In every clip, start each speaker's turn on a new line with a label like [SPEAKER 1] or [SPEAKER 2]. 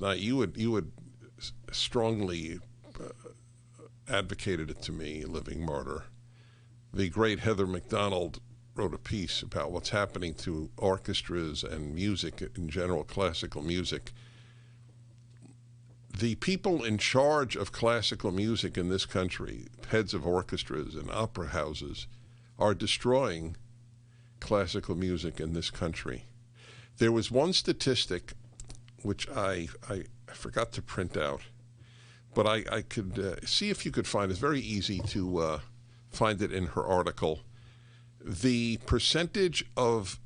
[SPEAKER 1] Now, you would strongly advocated it to me, Living Martyr. The great Heather MacDonald wrote a piece about what's happening to orchestras and music in general, classical music. The people in charge of classical music in this country, heads of orchestras and opera houses, are destroying classical music in this country. There was one statistic which I forgot to print out, but I could see if you could find it. It's very easy to find it in her article. The percentage of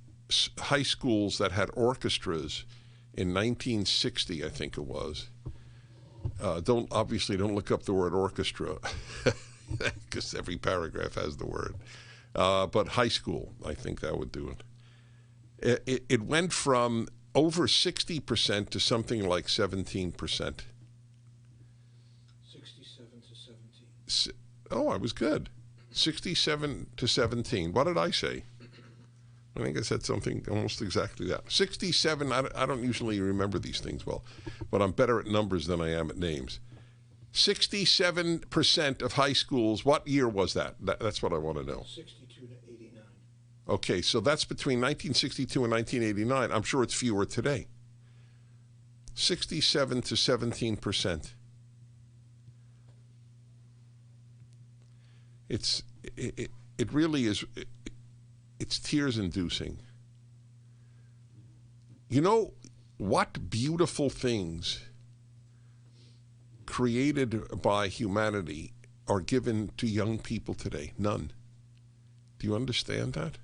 [SPEAKER 1] high schools that had orchestras in 1960, I think it was. Don't look up the word orchestra because every paragraph has the word. But high school, I think that would do it. It went from over 60% to something like 17%.
[SPEAKER 2] 67 to 17.
[SPEAKER 1] Oh, I was good. 67 to 17. What did I say? I think I said something almost exactly that. 67, I don't usually remember these things well, but I'm better at numbers than I am at names. 67% of high schools, what year was that? That's what I want to know.
[SPEAKER 2] 62 to 89.
[SPEAKER 1] Okay, so that's between 1962 and 1989. I'm sure it's fewer today. 67 to 17%. It really is, it's tears-inducing. You know what beautiful things created by humanity are given to young people today? None. Do you understand that?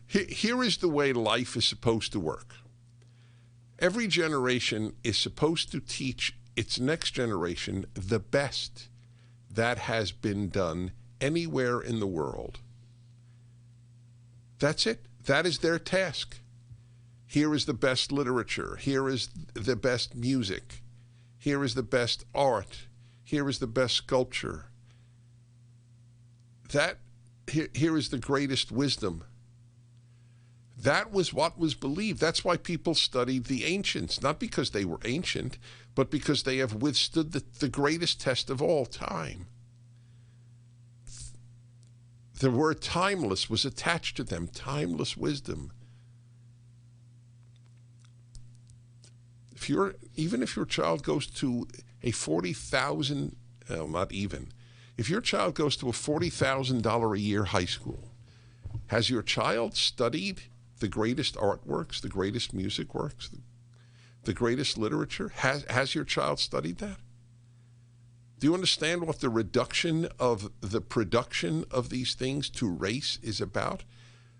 [SPEAKER 1] Here is the way life is supposed to work. Every generation is supposed to teach its next generation the best that has been done anywhere in the world. That's it. That is their task. Here is the best literature. Here is the best music. Here is the best art. Here is the best sculpture. Here is the greatest wisdom. That was what was believed. That's why people studied the ancients, not because they were ancient, but because they have withstood the greatest test of all time. The word timeless was attached to them, timeless wisdom. Even if your child goes to a $40,000, well, not even, if your child goes to a $40,000 a year high school, has your child studied the greatest artworks, the greatest music works, the greatest literature? Has your child studied that? Do you understand what the reduction of the production of these things to race is about?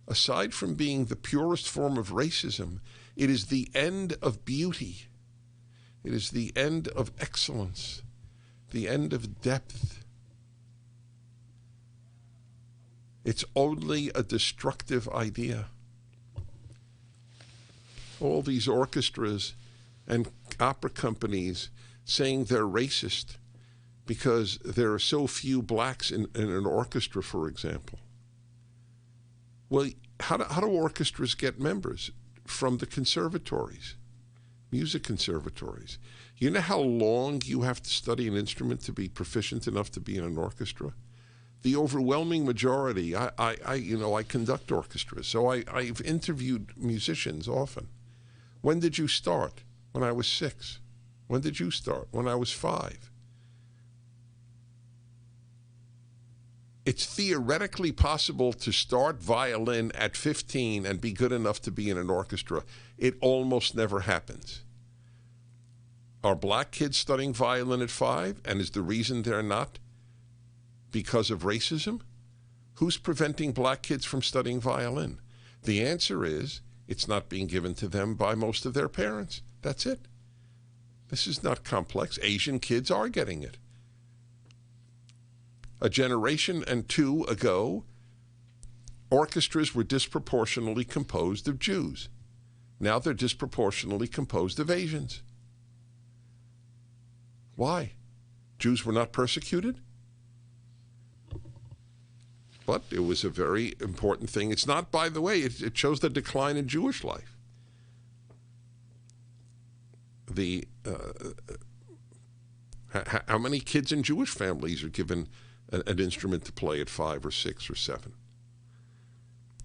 [SPEAKER 1] Aside from being the purest form of racism, it is the end of beauty. It is the end of excellence, the end of depth. It's only a destructive idea. All these orchestras and opera companies saying they're racist because there are so few blacks in an orchestra, for example. Well, how do orchestras get members? From the conservatories, music conservatories. You know how long you have to study an instrument to be proficient enough to be in an orchestra? The overwhelming majority, I conduct orchestras, so I've interviewed musicians often. When did you start? When I was 6. When did you start? When I was 5. It's theoretically possible to start violin at 15 and be good enough to be in an orchestra. It almost never happens. Are black kids studying violin at 5? And is the reason they're not because of racism? Who's preventing black kids from studying violin? The answer is it's not being given to them by most of their parents. That's it. This is not complex. Asian kids are getting it. A generation and two ago, orchestras were disproportionately composed of Jews. Now they're disproportionately composed of Asians. Why? Jews were not persecuted? But it was a very important thing. It's not, by the way, it shows the decline in Jewish life. how many kids in Jewish families are given an instrument to play at 5 or 6 or 7?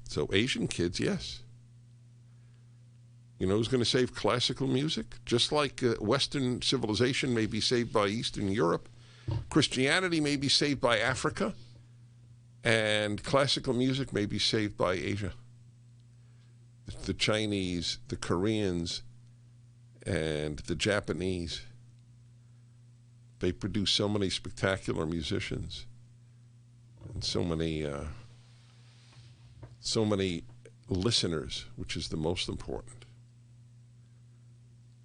[SPEAKER 1] So Asian kids, yes. You know who's going to save classical music? Just like Western civilization may be saved by Eastern Europe, Christianity may be saved by Africa, and classical music may be saved by Asia. The Chinese, the Koreans, and the Japanese, they produce so many spectacular musicians and so many listeners, which is the most important.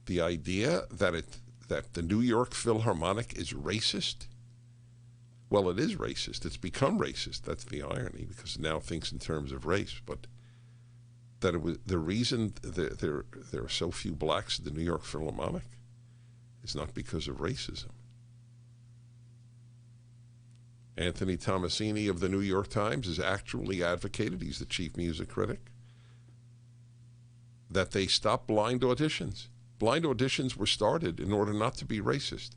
[SPEAKER 1] The idea that the New York Philharmonic is racist, well, it is racist. It's become racist. That's the irony, because it now thinks in terms of race. But that it was the reason there are so few blacks in the New York Philharmonic is not because of racism. Anthony Tomasini of the New York Times has actually advocated, he's the chief music critic, that they stop blind auditions. Blind auditions were started in order not to be racist.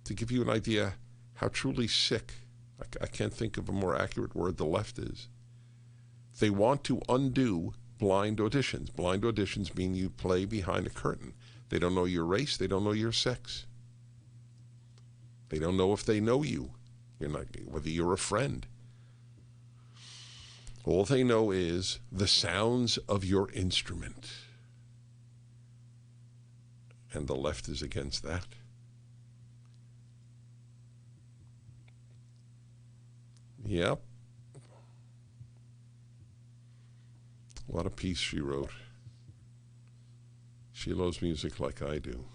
[SPEAKER 1] To give you an idea how truly sick, I can't think of a more accurate word, the left is. They want to undo blind auditions. Blind auditions mean you play behind a curtain. They don't know your race. They don't know your sex. They don't know if they know you. Whether you're a friend. All they know is the sounds of your instrument. And the left is against that. Yep. What a piece she wrote. She loves music like I do.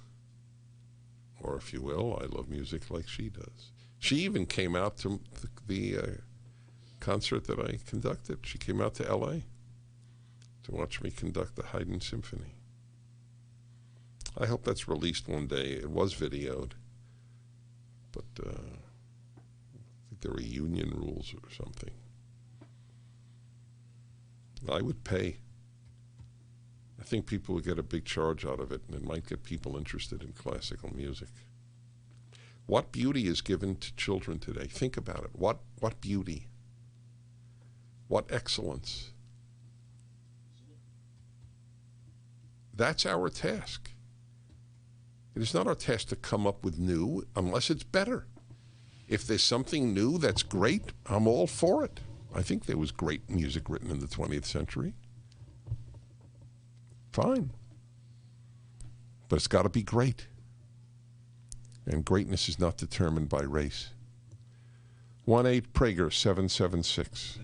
[SPEAKER 1] Or if you will, I love music like she does. She even came out to the concert that I conducted. She came out to L.A. to watch me conduct the Haydn Symphony. I hope that's released one day. It was videoed, but I think there were union rules or something. I would pay. I think people would get a big charge out of it, and it might get people interested in classical music. What beauty is given to children today? Think about it. What beauty? What excellence? That's our task. It is not our task to come up with new unless it's better. If there's something new that's great, I'm all for it. I think there was great music written in the 20th century. Fine. But it's got to be great. And greatness is not determined by race. 1-8-PRAGER 776.